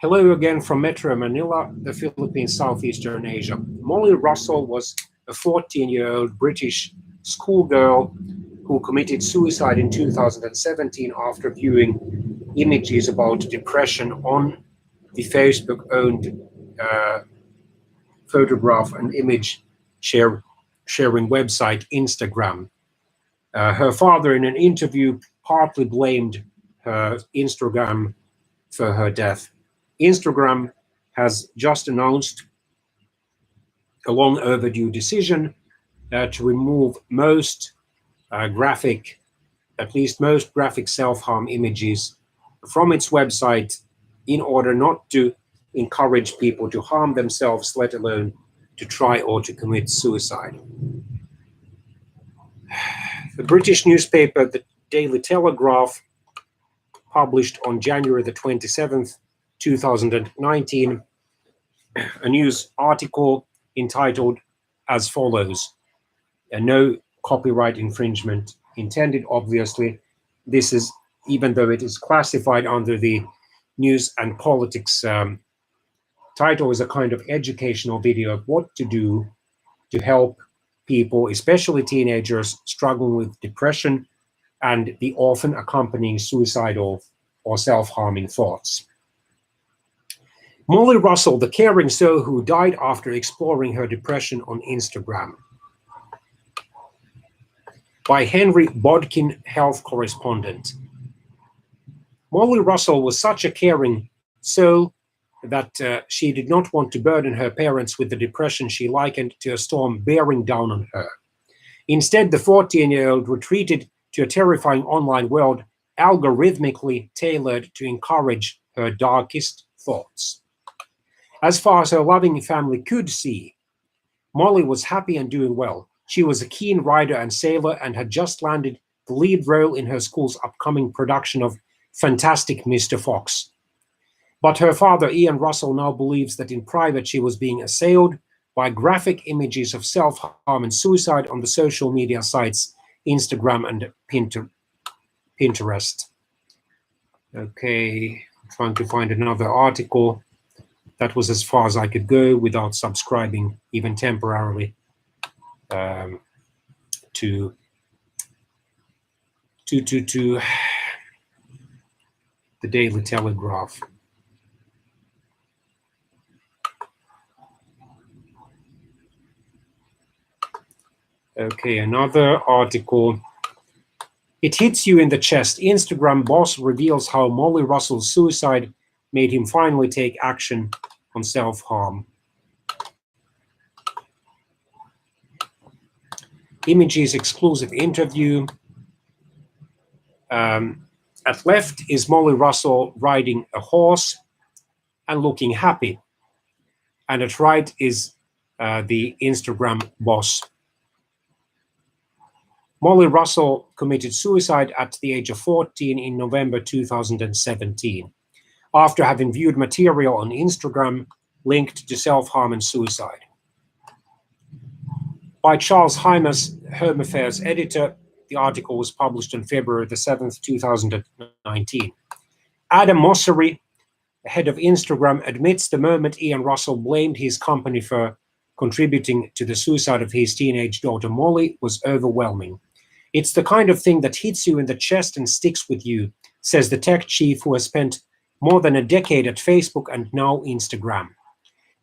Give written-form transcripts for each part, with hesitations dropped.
Hello again from Metro Manila, the Philippines, Southeastern Asia. Molly Russell was a 14-year-old British schoolgirl who committed suicide in 2017 after viewing images about depression on the Facebook-owned uh, photograph and image sharing website Instagram. Her father, in an interview, partly blamed her Instagram for her death. Instagram has just announced a long overdue decision to remove most graphic, at least most graphic self-harm images from its website in order not to encourage people to harm themselves, let alone to try or to commit suicide. The British newspaper, the Daily Telegraph, published on January the 27th, 2019, a news article entitled as follows. No copyright infringement intended, obviously. This is, even though it is classified under the news and politics title, is a kind of educational video of what to do to help people, especially teenagers, struggling with depression and the often accompanying suicidal or self-harming thoughts. Molly Russell, the caring soul who died after exploring her depression on Instagram. By Henry Bodkin, health correspondent. Molly Russell was such a caring soul that she did not want to burden her parents with the depression she likened to a storm bearing down on her. Instead, the 14-year-old retreated to a terrifying online world algorithmically tailored to encourage her darkest thoughts. As far as her loving family could see, Molly was happy and doing well. She was a keen rider and sailor and had just landed the lead role in her school's upcoming production of Fantastic Mr. Fox. But her father, Ian Russell, now believes that in private she was being assailed by graphic images of self-harm and suicide on the social media sites Instagram and Pinterest. Okay, I'm trying to find another article. That was as far as I could go without subscribing, even temporarily, to the Daily Telegraph. Okay, another article. It hits you in the chest. Instagram boss reveals how Molly Russell's suicide made him finally take action on self-harm. Images exclusive interview. At left is Molly Russell riding a horse and looking happy. And at right is the Instagram boss. Molly Russell committed suicide at the age of 14 in November 2017, after having viewed material on Instagram linked to self-harm and suicide. By Charles Hymas, Home Affairs editor, the article was published on February the 7th, 2019. Adam Mosseri, head of Instagram, admits the moment Ian Russell blamed his company for contributing to the suicide of his teenage daughter Molly was overwhelming. It's the kind of thing that hits you in the chest and sticks with you, says the tech chief who has spent more than a decade at Facebook and now Instagram.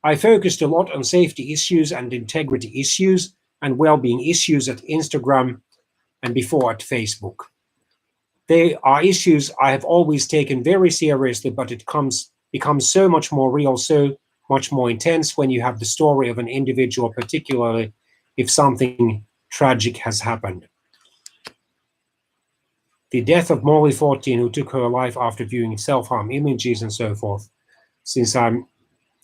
I focused a lot on safety issues and integrity issues and well-being issues at Instagram and before at Facebook. They are issues I have always taken very seriously, but it becomes so much more real, so much more intense when you have the story of an individual, particularly if something tragic has happened. The death of Molly, 14, who took her life after viewing self-harm images and so forth. Since I'm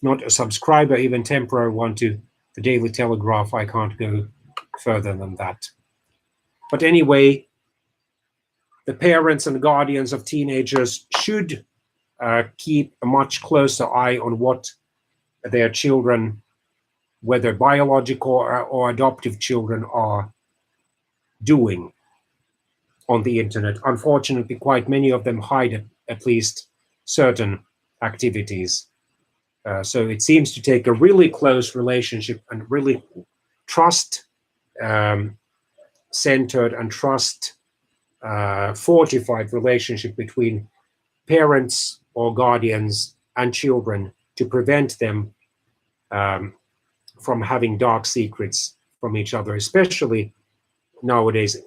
not a subscriber, even temporary one, to the Daily Telegraph, I can't go further than that. But anyway, the parents and guardians of teenagers should keep a much closer eye on what their children, whether biological or adoptive children, are doing on the internet. Unfortunately, quite many of them hide at least certain activities. So it seems to take a really close relationship and really trust centered and trust fortified relationship between parents or guardians and children to prevent them from having dark secrets from each other, especially nowadays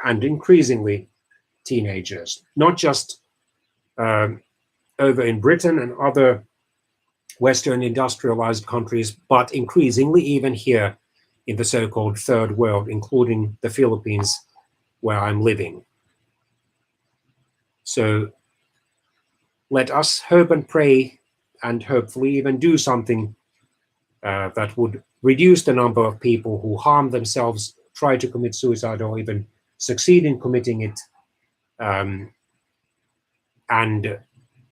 and increasingly teenagers, not just over in Britain and other Western industrialized countries, but increasingly even here in the so-called third world, including the Philippines, where I'm living. So let us hope and pray and hopefully even do something that would reduce the number of people who harm themselves, try to commit suicide, or even succeed in committing it, and